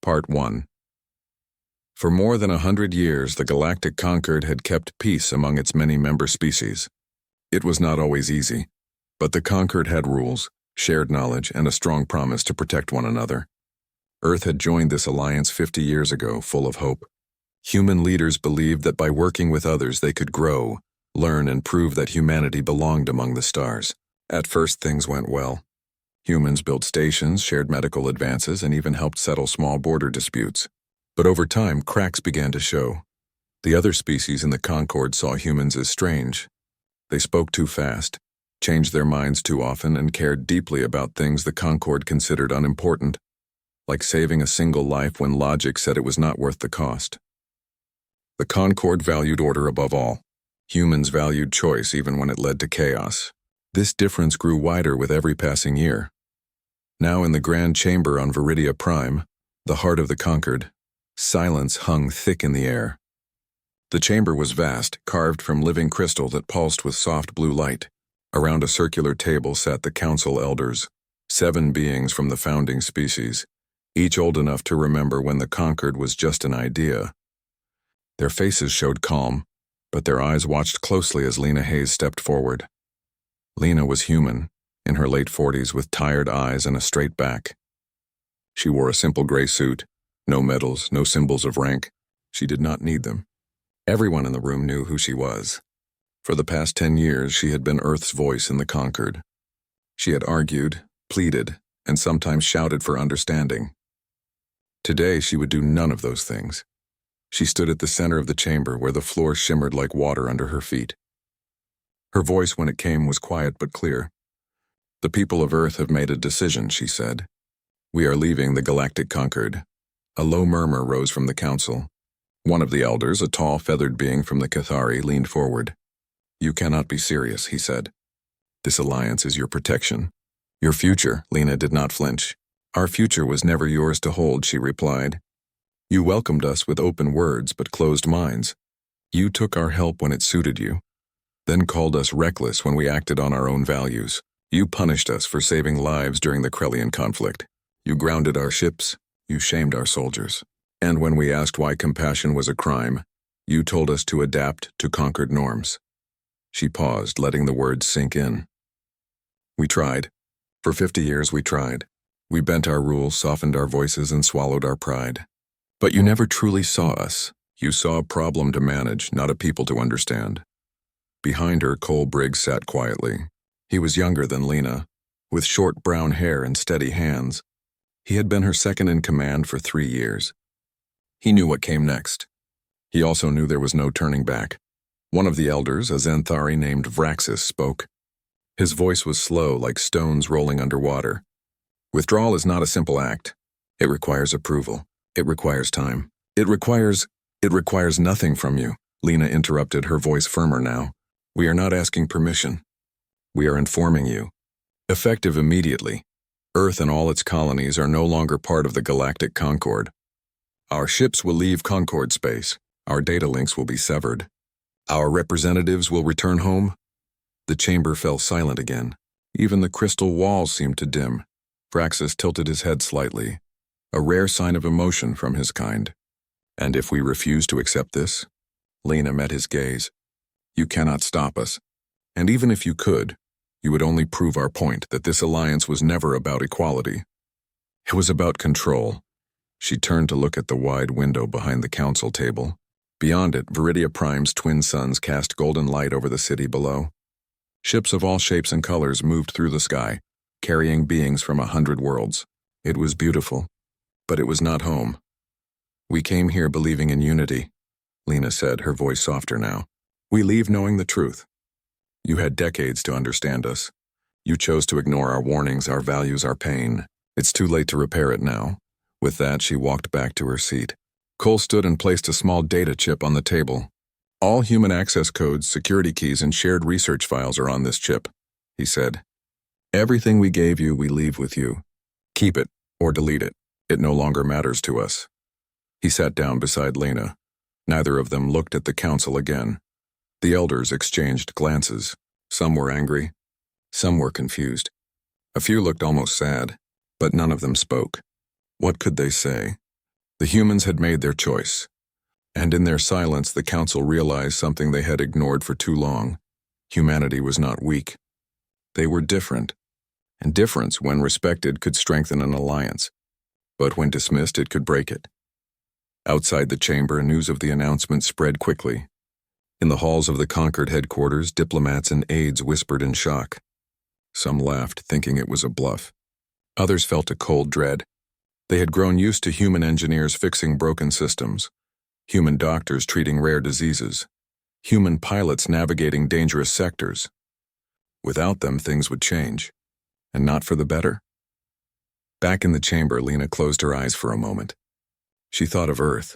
Part 1. For more than 100 years, the Galactic Concord had kept peace among its many member species. It was not always easy, but the Concord had rules, shared knowledge, and a strong promise to protect one another. Earth had joined this alliance 50 years ago, full of hope. Human leaders believed that by working with others they could grow, learn, and prove that humanity belonged among the stars. At first, things went well. Humans built stations, shared medical advances, and even helped settle small border disputes. But over time, cracks began to show. The other species in the Concord saw humans as strange. They spoke too fast, changed their minds too often, and cared deeply about things the Concord considered unimportant, like saving a single life when logic said it was not worth the cost. The Concord valued order above all. Humans valued choice even when it led to chaos. This difference grew wider with every passing year. Now in the Grand Chamber on Viridia Prime, the heart of the Concord, silence hung thick in the air. The chamber was vast, carved from living crystal that pulsed with soft blue light. Around a circular table sat the council elders, 7 beings from the founding species, each old enough to remember when the Concord was just an idea. Their faces showed calm, but their eyes watched closely as Lena Hayes stepped forward. Lena was human, in her late 40s with tired eyes and a straight back. She wore a simple gray suit, no medals, no symbols of rank. She did not need them. Everyone in the room knew who she was. For the past 10 years, she had been Earth's voice in the Concord. She had argued, pleaded, and sometimes shouted for understanding. Today, she would do none of those things. She stood at the center of the chamber where the floor shimmered like water under her feet. Her voice when it came was quiet but clear. The people of Earth have made a decision, she said. We are leaving the Galactic Concord. A low murmur rose from the council. One of the elders, a tall, feathered being from the Cathari, leaned forward. You cannot be serious, he said. This alliance is your protection. Your future, Lena did not flinch. Our future was never yours to hold, she replied. You welcomed us with open words but closed minds. You took our help when it suited you, then called us reckless when we acted on our own values. You punished us for saving lives during the Krellian conflict. You grounded our ships. You shamed our soldiers. And when we asked why compassion was a crime, you told us to adapt to conquered norms. She paused, letting the words sink in. We tried. For 50 years we tried. We bent our rules, softened our voices, and swallowed our pride. But you never truly saw us. You saw a problem to manage, not a people to understand. Behind her, Cole Briggs sat quietly. He was younger than Lena, with short brown hair and steady hands. He had been her second in command for 3 years. He knew what came next. He also knew there was no turning back. One of the elders, a Xanthari named Vraxis, spoke. His voice was slow, like stones rolling underwater. Withdrawal is not a simple act. It requires approval. It requires time. It requires nothing from you, Lena interrupted, her voice firmer now. We are not asking permission. We are informing you. Effective immediately. Earth and all its colonies are no longer part of the Galactic Concord. Our ships will leave Concord space. Our data links will be severed. Our representatives will return home. The chamber fell silent again. Even the crystal walls seemed to dim. Praxis tilted his head slightly, a rare sign of emotion from his kind. And if we refuse to accept this? Lena met his gaze. You cannot stop us. And even if you could, you would only prove our point that this alliance was never about equality. It was about control. She turned to look at the wide window behind the council table. Beyond it, Viridia Prime's twin suns cast golden light over the city below. Ships of all shapes and colors moved through the sky, carrying beings from 100 worlds. It was beautiful, but it was not home. We came here believing in unity, Lena said, her voice softer now. We leave knowing the truth. You had decades to understand us. You chose to ignore our warnings, our values, our pain. It's too late to repair it now. With that, she walked back to her seat. Cole stood and placed a small data chip on the table. All human access codes, security keys, and shared research files are on this chip, he said. Everything we gave you, we leave with you. Keep it or delete it. It no longer matters to us. He sat down beside Lena. Neither of them looked at the council again. The elders exchanged glances. Some were angry. Some were confused. A few looked almost sad, but none of them spoke. What could they say? The humans had made their choice, and in their silence the council realized something they had ignored for too long. Humanity was not weak. They were different, and difference, when respected, could strengthen an alliance, but when dismissed, it could break it. Outside the chamber, news of the announcement spread quickly. In the halls of the conquered headquarters, diplomats and aides whispered in shock. Some laughed, thinking it was a bluff. Others felt a cold dread. They had grown used to human engineers fixing broken systems, human doctors treating rare diseases, human pilots navigating dangerous sectors. Without them, things would change, and not for the better. Back in the chamber, Lena closed her eyes for a moment. She thought of Earth,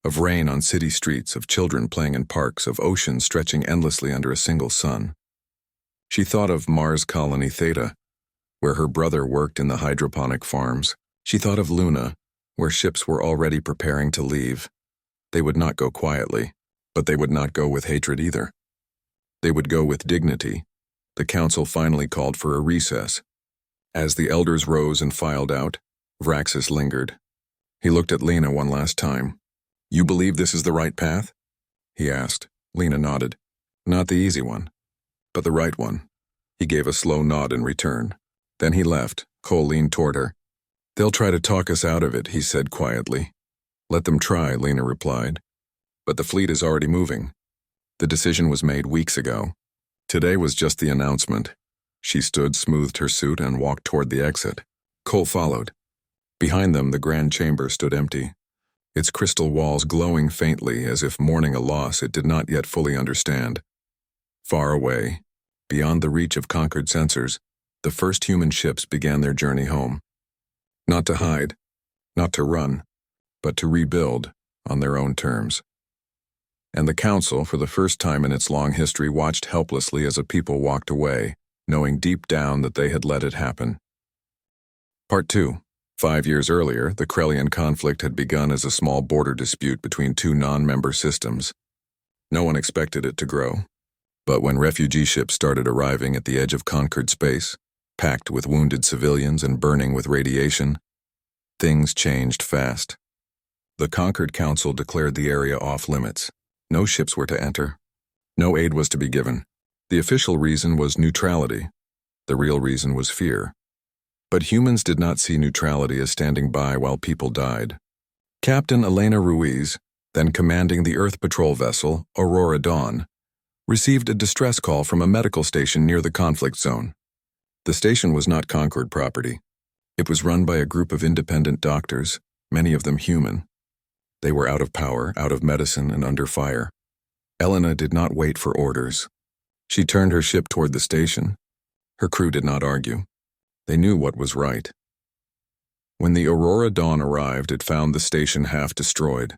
of rain on city streets, of children playing in parks, of oceans stretching endlessly under a single sun. She thought of Mars Colony Theta, where her brother worked in the hydroponic farms. She thought of Luna, where ships were already preparing to leave. They would not go quietly, but they would not go with hatred either. They would go with dignity. The council finally called for a recess. As the elders rose and filed out, Vraxis lingered. He looked at Lena one last time. "You believe this is the right path?" he asked. Lena nodded. "Not the easy one, but the right one." He gave a slow nod in return. Then he left. Cole leaned toward her. "They'll try to talk us out of it," he said quietly. "Let them try," Lena replied. "But the fleet is already moving. The decision was made weeks ago. Today was just the announcement." She stood, smoothed her suit, and walked toward the exit. Cole followed. Behind them, the grand chamber stood empty, its crystal walls glowing faintly as if mourning a loss it did not yet fully understand. Far away, beyond the reach of conquered sensors, the first human ships began their journey home. Not to hide, not to run, but to rebuild on their own terms. And the council, for the first time in its long history, watched helplessly as a people walked away, knowing deep down that they had let it happen. Part 2. 5 years earlier, the Krellian conflict had begun as a small border dispute between two non-member systems. No one expected it to grow. But when refugee ships started arriving at the edge of conquered space, packed with wounded civilians and burning with radiation, things changed fast. The conquered council declared the area off-limits. No ships were to enter. No aid was to be given. The official reason was neutrality. The real reason was fear. But humans did not see neutrality as standing by while people died. Captain Elena Ruiz, then commanding the Earth Patrol vessel, Aurora Dawn, received a distress call from a medical station near the conflict zone. The station was not conquered property. It was run by a group of independent doctors, many of them human. They were out of power, out of medicine, and under fire. Elena did not wait for orders. She turned her ship toward the station. Her crew did not argue. They knew what was right. When the Aurora Dawn arrived, it found the station half destroyed.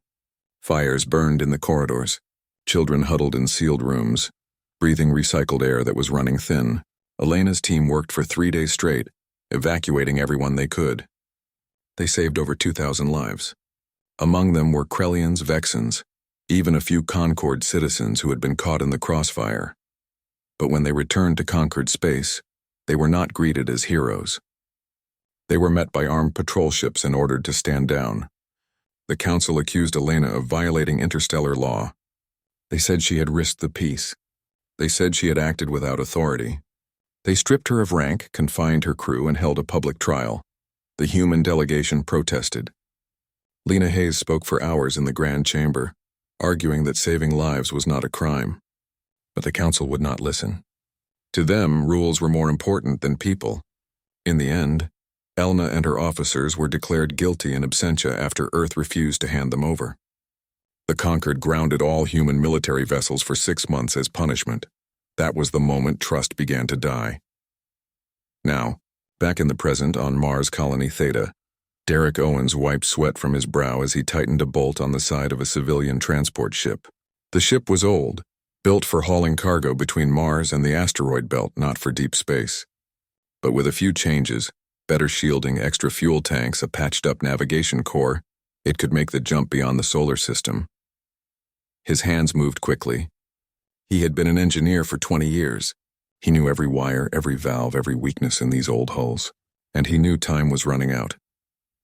Fires burned in the corridors. Children huddled in sealed rooms, breathing recycled air that was running thin. Elena's team worked for 3 days straight, evacuating everyone they could. They saved over 2,000 lives. Among them were Krellians, Vexans, even a few Concord citizens who had been caught in the crossfire. But when they returned to conquered space, they were not greeted as heroes. They were met by armed patrol ships and ordered to stand down. The council accused Elena of violating interstellar law. They said she had risked the peace. They said she had acted without authority. They stripped her of rank, confined her crew, and held a public trial. The human delegation protested. Lena Hayes spoke for hours in the Grand Chamber, arguing that saving lives was not a crime. But the council would not listen. To them, rules were more important than people. In the end, Elna and her officers were declared guilty in absentia after Earth refused to hand them over. The Conquered grounded all human military vessels for 6 months as punishment. That was the moment trust began to die. Now, back in the present on Mars Colony Theta, Derek Owens wiped sweat from his brow as he tightened a bolt on the side of a civilian transport ship. The ship was old, built for hauling cargo between Mars and the asteroid belt, not for deep space. But with a few changes, better shielding, extra fuel tanks, a patched-up navigation core, it could make the jump beyond the solar system. His hands moved quickly. He had been an engineer for 20 years. He knew every wire, every valve, every weakness in these old hulls, and he knew time was running out.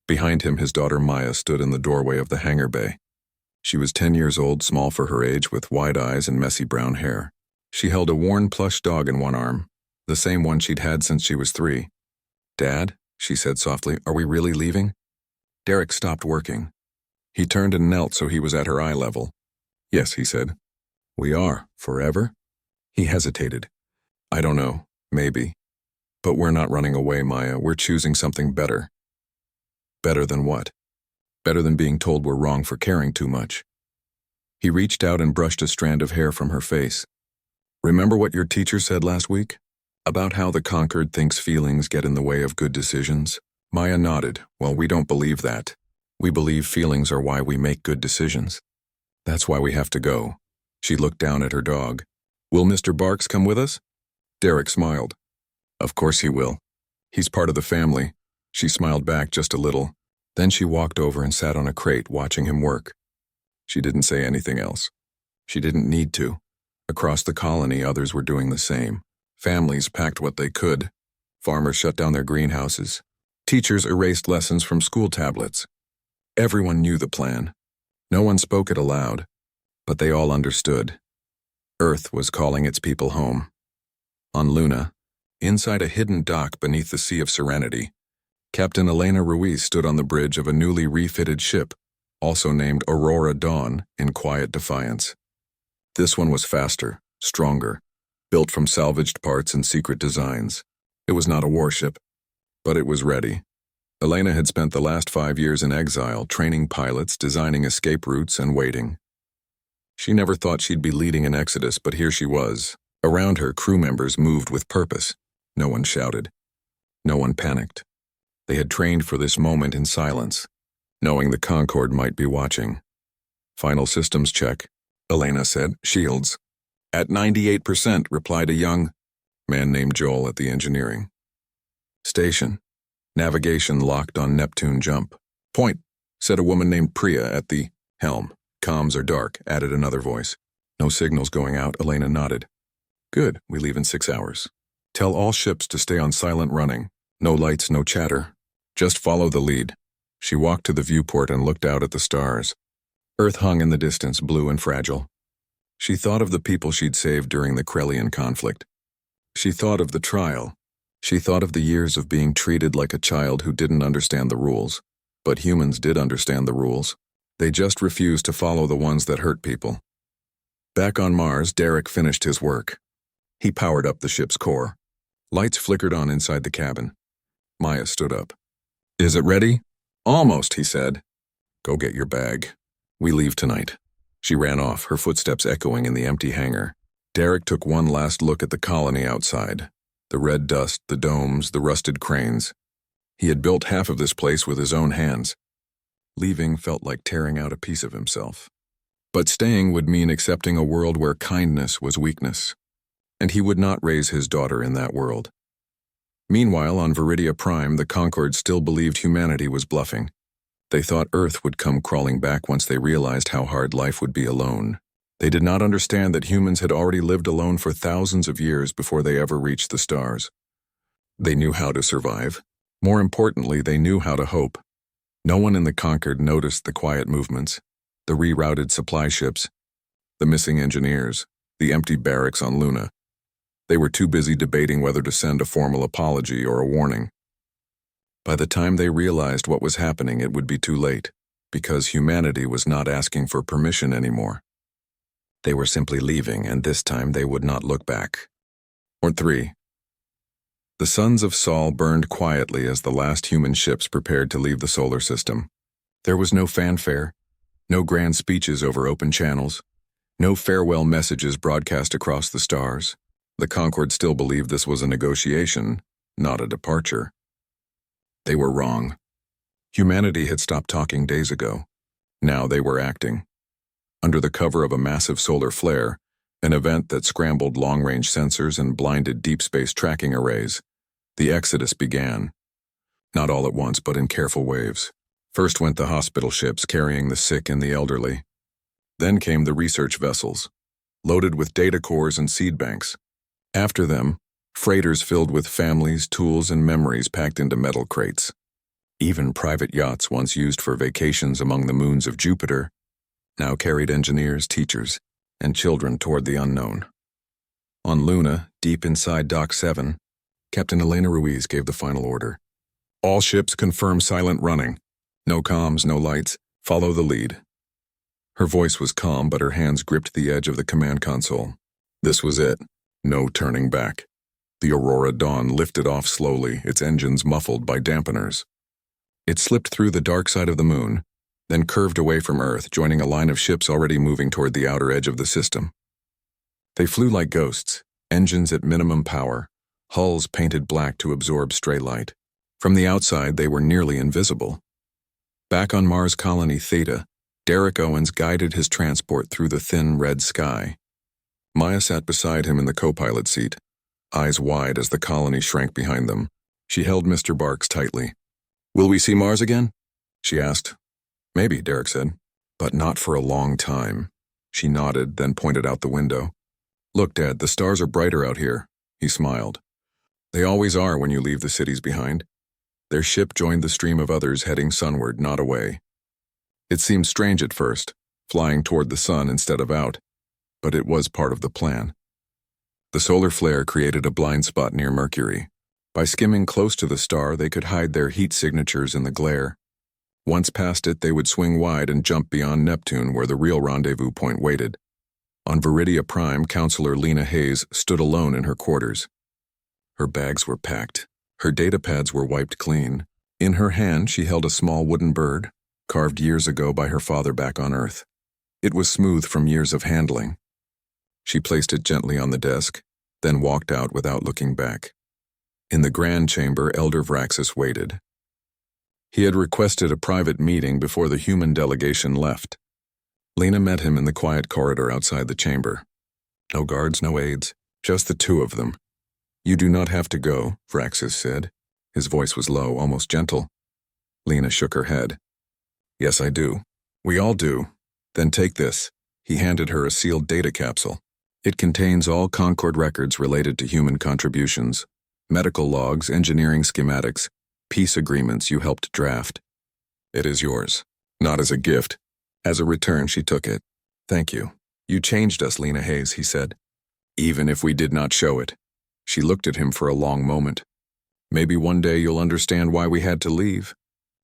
Behind him, his daughter Maya stood in the doorway of the hangar bay. She was 10 years old, small for her age, with wide eyes and messy brown hair. She held a worn plush dog in one arm, the same one she'd had since she was 3. "Dad," she said softly, "are we really leaving?" Derek stopped working. He turned and knelt so he was at her eye level. "Yes," he said. "We are, forever?" He hesitated. "I don't know, maybe. But we're not running away, Maya. We're choosing something better." "Better than what?" "Better than being told we're wrong for caring too much." He reached out and brushed a strand of hair from her face. "Remember what your teacher said last week? About how the conquered thinks feelings get in the way of good decisions?" Maya nodded. "Well, we don't believe that. We believe feelings are why we make good decisions. That's why we have to go." She looked down at her dog. "Will Mr. Barks come with us?" Derek smiled. "Of course he will. He's part of the family." She smiled back just a little. Then she walked over and sat on a crate watching him work. She didn't say anything else. She didn't need to. Across the colony, others were doing the same. Families packed what they could. Farmers shut down their greenhouses. Teachers erased lessons from school tablets. Everyone knew the plan. No one spoke it aloud, but they all understood. Earth was calling its people home. On Luna, inside a hidden dock beneath the Sea of Serenity, Captain Elena Ruiz stood on the bridge of a newly refitted ship, also named Aurora Dawn, in quiet defiance. This one was faster, stronger, built from salvaged parts and secret designs. It was not a warship, but it was ready. Elena had spent the last 5 years in exile, training pilots, designing escape routes, and waiting. She never thought she'd be leading an exodus, but here she was. Around her, crew members moved with purpose. No one shouted. No one panicked. They had trained for this moment in silence, knowing the Concorde might be watching. "Final systems check," Elena said. "Shields." "At 98%, replied a young man named Joel at the engineering station. "Navigation locked on Neptune jump." "Point," said a woman named Priya at the helm. "Comms are dark," added another voice. "No signals going out," Elena nodded. "Good, we leave in 6 hours. Tell all ships to stay on silent running. No lights, no chatter. Just follow the lead." She walked to the viewport and looked out at the stars. Earth hung in the distance, blue and fragile. She thought of the people she'd saved during the Krellian conflict. She thought of the trial. She thought of the years of being treated like a child who didn't understand the rules. But humans did understand the rules. They just refused to follow the ones that hurt people. Back on Mars, Derek finished his work. He powered up the ship's core. Lights flickered on inside the cabin. Maya stood up. "Is it ready?" "Almost," he said. "Go get your bag. We leave tonight." She ran off, her footsteps echoing in the empty hangar. Derek took one last look at the colony outside. The red dust, the domes, the rusted cranes. He had built half of this place with his own hands. Leaving felt like tearing out a piece of himself. But staying would mean accepting a world where kindness was weakness. And he would not raise his daughter in that world. Meanwhile, on Viridia Prime, the Concorde still believed humanity was bluffing. They thought Earth would come crawling back once they realized how hard life would be alone. They did not understand that humans had already lived alone for thousands of years before they ever reached the stars. They knew how to survive. More importantly, they knew how to hope. No one in the Concorde noticed the quiet movements, the rerouted supply ships, the missing engineers, the empty barracks on Luna. They were too busy debating whether to send a formal apology or a warning. By the time they realized what was happening, it would be too late, because humanity was not asking for permission anymore. They were simply leaving, and this time they would not look back. Or 3. The suns of Sol burned quietly as the last human ships prepared to leave the solar system. There was no fanfare, no grand speeches over open channels, no farewell messages broadcast across the stars. The Concorde still believed this was a negotiation, not a departure. They were wrong. Humanity had stopped talking days ago. Now they were acting. Under the cover of a massive solar flare, an event that scrambled long-range sensors and blinded deep space tracking arrays, the exodus began. Not all at once, but in careful waves. First went the hospital ships carrying the sick and the elderly. Then came the research vessels, loaded with data cores and seed banks. After them, freighters filled with families, tools, and memories packed into metal crates. Even private yachts once used for vacations among the moons of Jupiter now carried engineers, teachers, and children toward the unknown. On Luna, deep inside Dock 7, Captain Elena Ruiz gave the final order. All ships confirm silent running. No comms, no lights. Follow the lead. Her voice was calm, but her hands gripped the edge of the command console. This was it. No turning back. The Aurora Dawn lifted off slowly, its engines muffled by dampeners. It slipped through the dark side of the moon, then curved away from Earth, joining a line of ships already moving toward the outer edge of the system. They flew like ghosts, engines at minimum power, hulls painted black to absorb stray light. From the outside, they were nearly invisible. Back on Mars Colony Theta, Derek Owens guided his transport through the thin red sky. Maya sat beside him in the co-pilot seat, eyes wide as the colony shrank behind them. She held Mr. Barks tightly. "Will we see Mars again?" she asked. "Maybe," Derek said, "but not for a long time." She nodded, then pointed out the window. "Look, Dad, the stars are brighter out here." He smiled. "They always are when you leave the cities behind." Their ship joined the stream of others heading sunward, not away. It seemed strange at first, flying toward the sun instead of out, but it was part of the plan. The solar flare created a blind spot near Mercury. By skimming close to the star, they could hide their heat signatures in the glare. Once past it, they would swing wide and jump beyond Neptune, where the real rendezvous point waited. On Viridia Prime, Counselor Lena Hayes stood alone in her quarters. Her bags were packed. Her datapads were wiped clean. In her hand, she held a small wooden bird, carved years ago by her father back on Earth. It was smooth from years of handling. She placed it gently on the desk, then walked out without looking back. In the grand chamber, Elder Vraxis waited. He had requested a private meeting before the human delegation left. Lena met him in the quiet corridor outside the chamber. No guards, no aides, just the two of them. "You do not have to go," Vraxis said. His voice was low, almost gentle. Lena shook her head. "Yes, I do. We all do. Then take this." He handed her a sealed data capsule. "It contains all Concord records related to human contributions, medical logs, engineering schematics, peace agreements you helped draft. It is yours, not as a gift." As a return, she took it. "Thank you. You changed us, Lena Hayes," he said. "Even if we did not show it." She looked at him for a long moment. "Maybe one day you'll understand why we had to leave.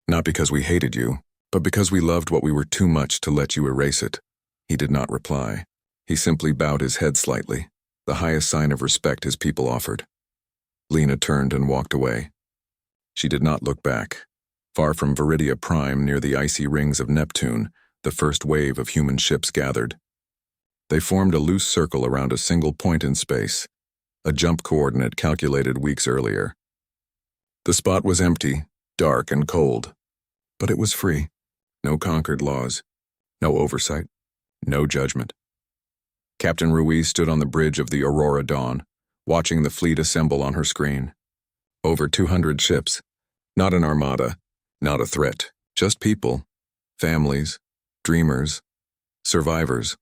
Not because we hated you, but because we loved what we were too much to let you erase it." He did not reply. He simply bowed his head slightly, the highest sign of respect his people offered. Lena turned and walked away. She did not look back. Far from Viridia Prime, near the icy rings of Neptune, the first wave of human ships gathered. They formed a loose circle around a single point in space, a jump coordinate calculated weeks earlier. The spot was empty, dark and cold, but it was free. No conquered laws, no oversight, no judgment. Captain Ruiz stood on the bridge of the Aurora Dawn, watching the fleet assemble on her screen. Over 200 ships. Not an armada, not a threat, just people, families, dreamers, survivors.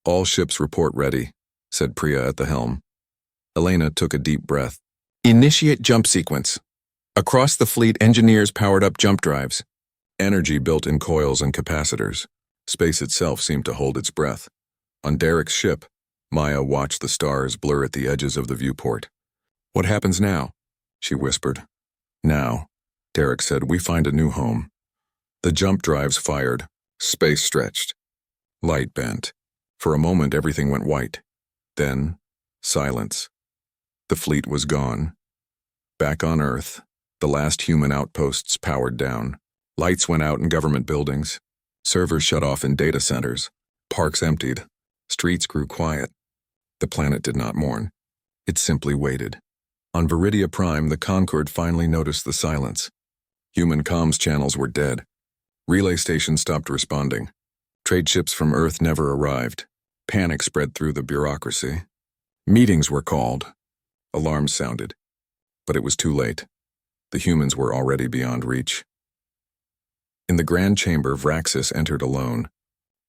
"All ships report ready," said Priya at the helm. Elena took a deep breath. "Initiate jump sequence." Across the fleet, engineers powered up jump drives. Energy built in coils and capacitors. Space itself seemed to hold its breath. On Derek's ship, Maya watched the stars blur at the edges of the viewport. "What happens now?" she whispered. "Now," Derek said, "we find a new home." The jump drives fired. Space stretched. Light bent. For a moment, everything went white. Then, silence. The fleet was gone. Back on Earth, the last human outposts powered down. Lights went out in government buildings. Servers shut off in data centers. Parks emptied. Streets grew quiet. The planet did not mourn. It simply waited. On Viridia Prime, the Concord finally noticed the silence. Human comms channels were dead. Relay stations stopped responding. Trade ships from Earth never arrived. Panic spread through the bureaucracy. Meetings were called. Alarms sounded. But it was too late. The humans were already beyond reach. In the grand chamber, Vraxis entered alone.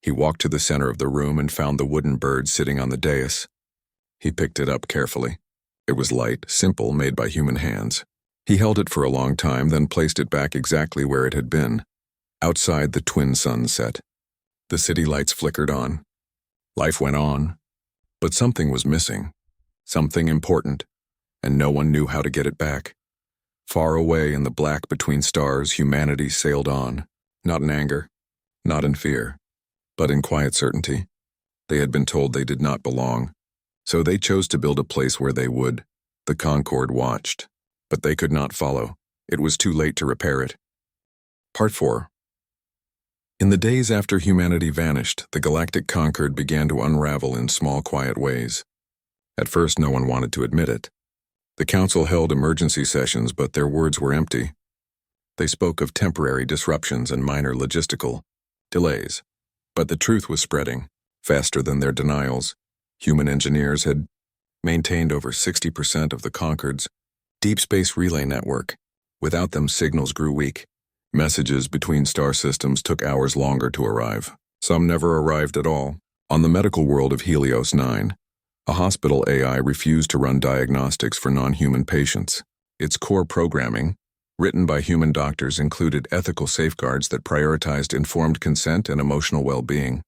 He walked to the center of the room and found the wooden bird sitting on the dais. He picked it up carefully. It was light, simple, made by human hands. He held it for a long time, then placed it back exactly where it had been. Outside, the twin suns set. The city lights flickered on. Life went on. But something was missing. Something important. And no one knew how to get it back. Far away in the black between stars, humanity sailed on. Not in anger. Not in fear. But in quiet certainty. They had been told they did not belong. So they chose to build a place where they would. The Concorde watched. But they could not follow. It was too late to repair it. Part 4. In the days after humanity vanished, the Galactic Concorde began to unravel in small, quiet ways. At first, no one wanted to admit it. The Council held emergency sessions, but their words were empty. They spoke of temporary disruptions and minor logistical delays. But the truth was spreading, faster than their denials. Human engineers had maintained over 60% of the Concorde's deep space relay network. Without them, signals grew weak. Messages between star systems took hours longer to arrive. Some never arrived at all. On the medical world of Helios 9, a hospital AI refused to run diagnostics for non-human patients. Its core programming, written by human doctors, included ethical safeguards that prioritized informed consent and emotional well-being,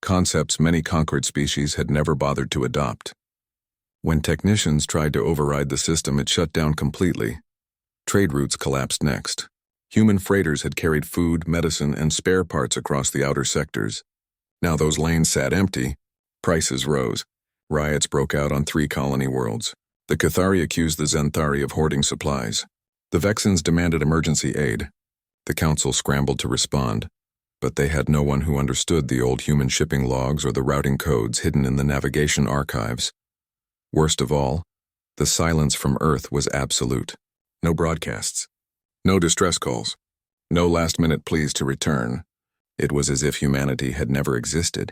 concepts many Concorde species had never bothered to adopt. When technicians tried to override the system, it shut down completely. Trade routes collapsed next. Human freighters had carried food, medicine, and spare parts across the outer sectors. Now those lanes sat empty. Prices rose. Riots broke out on 3 colony worlds. The Cathari accused the Zenthari of hoarding supplies. The Vexans demanded emergency aid. The Council scrambled to respond, but they had no one who understood the old human shipping logs or the routing codes hidden in the navigation archives. Worst of all, the silence from Earth was absolute. No broadcasts. No distress calls. No last-minute pleas to return. It was as if humanity had never existed.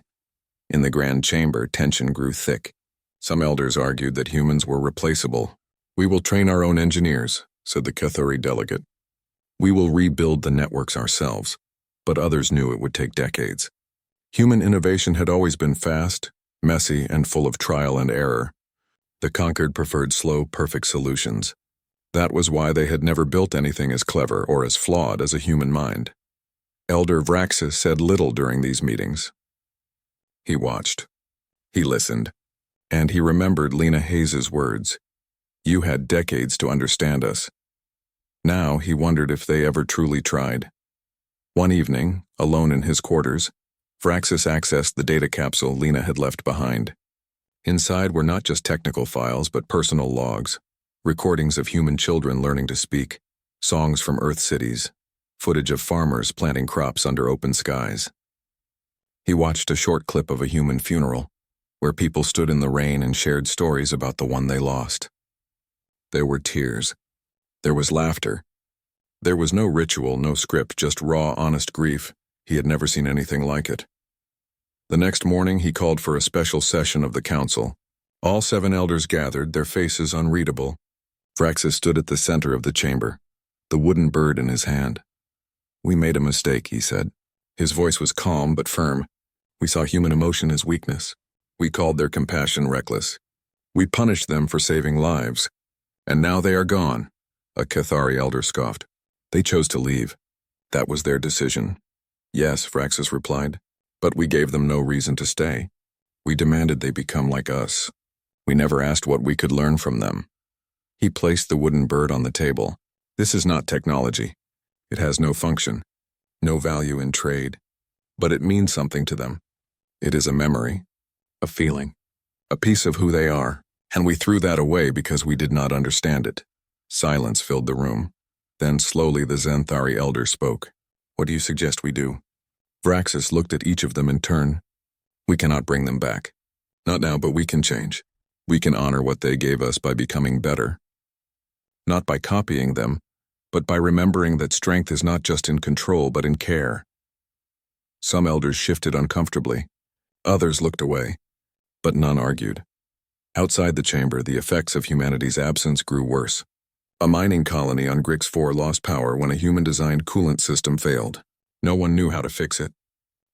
In the Grand Chamber, tension grew thick. Some elders argued that humans were replaceable. "We will train our own engineers," said the Cathari delegate. "We will rebuild the networks ourselves." But others knew it would take decades. Human innovation had always been fast, messy, and full of trial and error. The Concorde preferred slow, perfect solutions. That was why they had never built anything as clever or as flawed as a human mind. Elder Vraxis said little during these meetings. He watched. He listened. And he remembered Lena Hayes's words. "You had decades to understand us." Now he wondered if they ever truly tried. One evening, alone in his quarters, Vraxis accessed the data capsule Lena had left behind. Inside were not just technical files, but personal logs, recordings of human children learning to speak, songs from Earth cities, footage of farmers planting crops under open skies. He watched a short clip of a human funeral, where people stood in the rain and shared stories about the one they lost. There were tears. There was laughter. There was no ritual, no script, just raw, honest grief. He had never seen anything like it. The next morning, he called for a special session of the council. All 7 elders gathered, their faces unreadable. Vraxis stood at the center of the chamber, the wooden bird in his hand. "We made a mistake," he said. His voice was calm but firm. "We saw human emotion as weakness. We called their compassion reckless. We punished them for saving lives. And now they are gone," a Cathari elder scoffed. "They chose to leave. That was their decision." "Yes," Vraxis replied, "but we gave them no reason to stay. We demanded they become like us. We never asked what we could learn from them." He placed the wooden bird on the table. "This is not technology. It has no function, no value in trade, but it means something to them. It is a memory, a feeling, a piece of who they are, and we threw that away because we did not understand it." Silence filled the room. Then slowly the Zenthari elder spoke. "What do you suggest we do?" Vraxis looked at each of them in turn. "We cannot bring them back. Not now, but we can change. We can honor what they gave us by becoming better. Not by copying them, but by remembering that strength is not just in control, but in care." Some elders shifted uncomfortably. Others looked away, but none argued. Outside the chamber, the effects of humanity's absence grew worse. A mining colony on Grix 4 lost power when a human-designed coolant system failed. No one knew how to fix it.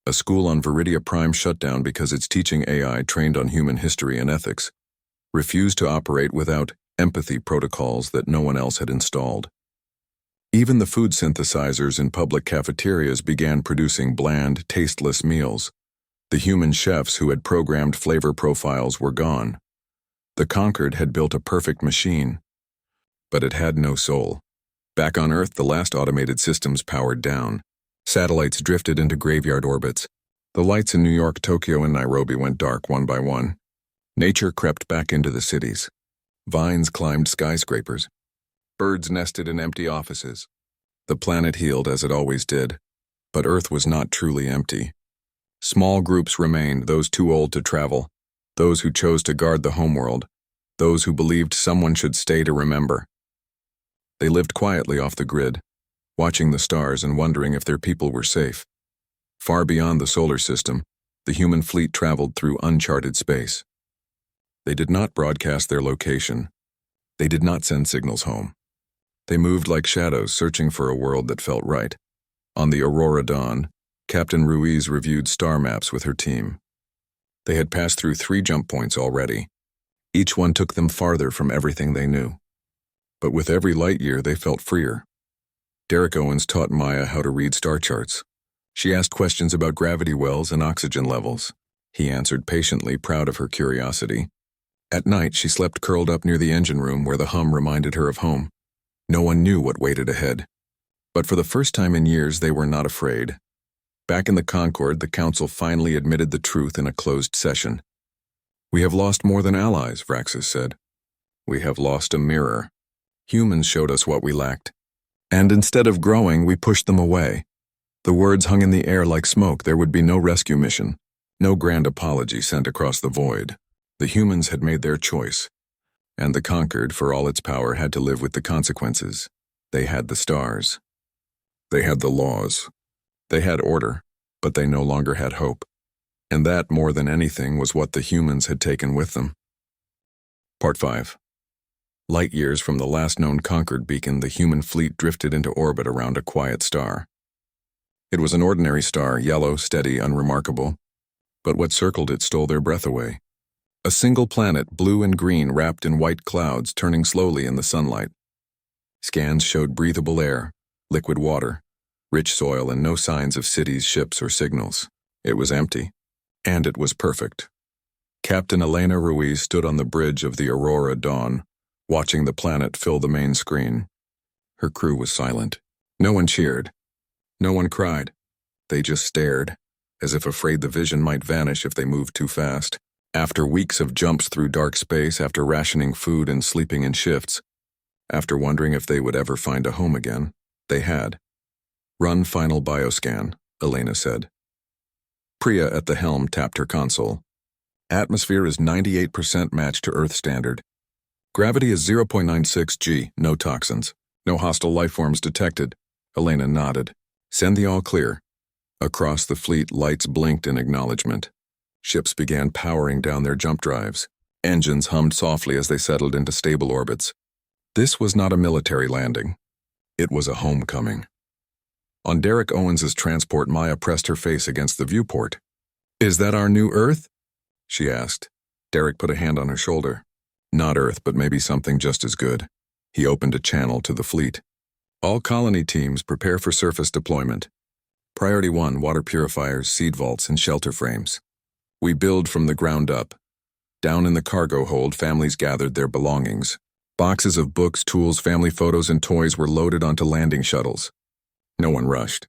A school on Viridia Prime shut down because its teaching AI, trained on human history and ethics, refused to operate without empathy protocols that no one else had installed. Even the food synthesizers in public cafeterias began producing bland, tasteless meals. The human chefs who had programmed flavor profiles were gone. The Conquered had built a perfect machine, but it had no soul. Back on Earth, the last automated systems powered down. Satellites drifted into graveyard orbits. The lights in New York, Tokyo, and Nairobi went dark one by one. Nature crept back into the cities. Vines climbed skyscrapers. Birds nested in empty offices. The planet healed as it always did, but Earth was not truly empty. Small groups remained, those too old to travel, those who chose to guard the homeworld, those who believed someone should stay to remember. They lived quietly off the grid, watching the stars and wondering if their people were safe. Far beyond the solar system, the human fleet traveled through uncharted space. They did not broadcast their location. They did not send signals home. They moved like shadows, searching for a world that felt right. On the Aurora Dawn, Captain Ruiz reviewed star maps with her team. They had passed through 3 jump points already. Each one took them farther from everything they knew. But with every light year, they felt freer. Derek Owens taught Maya how to read star charts. She asked questions about gravity wells and oxygen levels. He answered patiently, proud of her curiosity. At night, she slept curled up near the engine room where the hum reminded her of home. No one knew what waited ahead. But for the first time in years, they were not afraid. Back in the Concorde, the Council finally admitted the truth in a closed session. "We have lost more than allies," Vraxis said. "We have lost a mirror. Humans showed us what we lacked. And instead of growing, we pushed them away." The words hung in the air like smoke. There would be no rescue mission, no grand apology sent across the void. The humans had made their choice, and the Conquered, for all its power, had to live with the consequences. They had the stars. They had the laws. They had order, but they no longer had hope. And that, more than anything, was what the humans had taken with them. Part 5. Light years from the last known Conquered beacon, the human fleet drifted into orbit around a quiet star. It was an ordinary star, yellow, steady, unremarkable. But what circled it stole their breath away. A single planet, blue and green, wrapped in white clouds, turning slowly in the sunlight. Scans showed breathable air, liquid water, rich soil, and no signs of cities, ships, or signals. It was empty. And it was perfect. Captain Elena Ruiz stood on the bridge of the Aurora Dawn, watching the planet fill the main screen. Her crew was silent. No one cheered. No one cried. They just stared, as if afraid the vision might vanish if they moved too fast. After weeks of jumps through dark space, after rationing food and sleeping in shifts, after wondering if they would ever find a home again, they had. "Run final bioscan," Elena said. Priya at the helm tapped her console. "Atmosphere is 98% matched to Earth standard. Gravity is 0.96 G, no toxins. No hostile lifeforms detected." Elena nodded. "Send the all clear." Across the fleet, lights blinked in acknowledgement. Ships began powering down their jump drives. Engines hummed softly as they settled into stable orbits. This was not a military landing. It was a homecoming. On Derek Owens's transport, Maya pressed her face against the viewport. "Is that our new Earth?" she asked. Derek put a hand on her shoulder. "Not Earth, but maybe something just as good." He opened a channel to the fleet. "All colony teams prepare for surface deployment. Priority 1, water purifiers, seed vaults, and shelter frames. We build from the ground up. Down in the cargo hold, families gathered their belongings. Boxes of books, tools, family photos, and toys were loaded onto landing shuttles. No one rushed.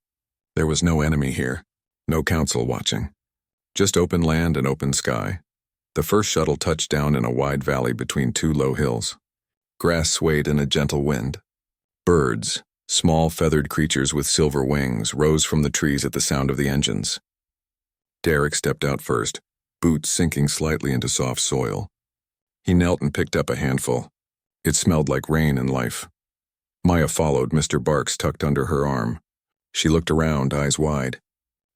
There was no enemy here, no council watching. Just open land and open sky. The first shuttle touched down in a wide valley between 2 low hills. Grass swayed in a gentle wind. Birds, small feathered creatures with silver wings, rose from the trees at the sound of the engines. Derek stepped out first, boots sinking slightly into soft soil. He knelt and picked up a handful. It smelled like rain and life. Maya followed, Mr. Barks tucked under her arm. She looked around, eyes wide.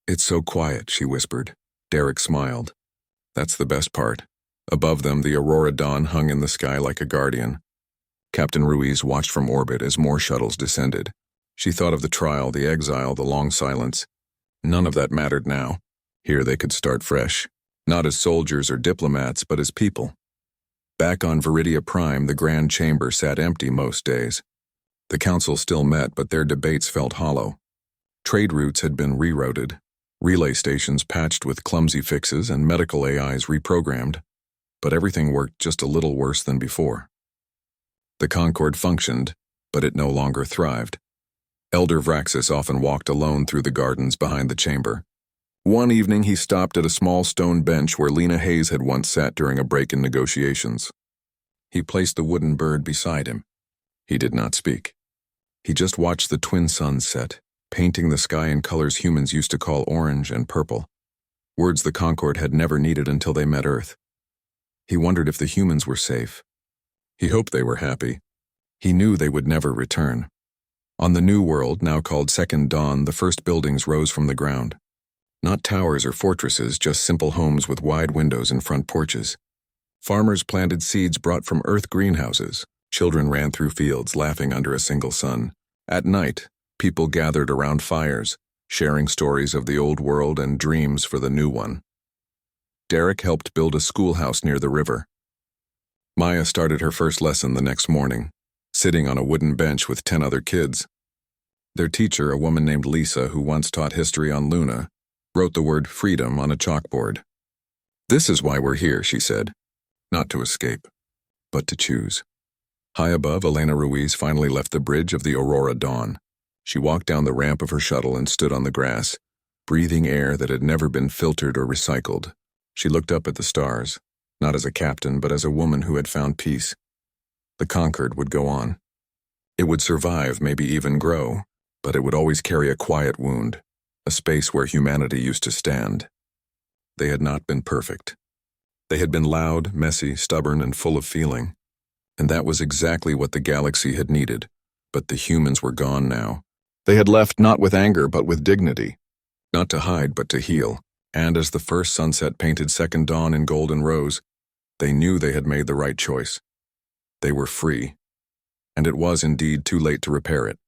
"It's so quiet," she whispered. Derek smiled. "That's the best part." Above them, the Aurora Dawn hung in the sky like a guardian. Captain Ruiz watched from orbit as more shuttles descended. She thought of the trial, the exile, the long silence. None of that mattered now. Here they could start fresh, not as soldiers or diplomats, but as people. Back on Viridia Prime, the Grand Chamber sat empty most days. The council still met, but their debates felt hollow. Trade routes had been rerouted, relay stations patched with clumsy fixes, and medical AIs reprogrammed, but everything worked just a little worse than before. The Concord functioned, but it no longer thrived. Elder Vraxis often walked alone through the gardens behind the chamber. One evening he stopped at a small stone bench where Lena Hayes had once sat during a break in negotiations. He placed the wooden bird beside him. He did not speak. He just watched the twin suns set, painting the sky in colors humans used to call orange and purple, words the Concord had never needed until they met Earth. He wondered if the humans were safe. He hoped they were happy. He knew they would never return. On the new world, now called Second Dawn, the first buildings rose from the ground. Not towers or fortresses, just simple homes with wide windows and front porches. Farmers planted seeds brought from Earth greenhouses. Children ran through fields, laughing under a single sun. At night, people gathered around fires, sharing stories of the old world and dreams for the new one. Derek helped build a schoolhouse near the river. Maya started her first lesson the next morning, sitting on a wooden bench with 10 other kids. Their teacher, a woman named Lisa who once taught history on Luna, wrote the word freedom on a chalkboard. "This is why we're here," she said. "Not to escape, but to choose." High above, Elena Ruiz finally left the bridge of the Aurora Dawn. She walked down the ramp of her shuttle and stood on the grass, breathing air that had never been filtered or recycled. She looked up at the stars, not as a captain, but as a woman who had found peace. The Concord would go on. It would survive, maybe even grow, but it would always carry a quiet wound, a space where humanity used to stand. They had not been perfect. They had been loud, messy, stubborn, and full of feeling. And that was exactly what the galaxy had needed, but the humans were gone now. They had left not with anger, but with dignity. Not to hide, but to heal. And as the first sunset painted Second Dawn in gold and rose, they knew they had made the right choice. They were free. And it was indeed too late to repair it.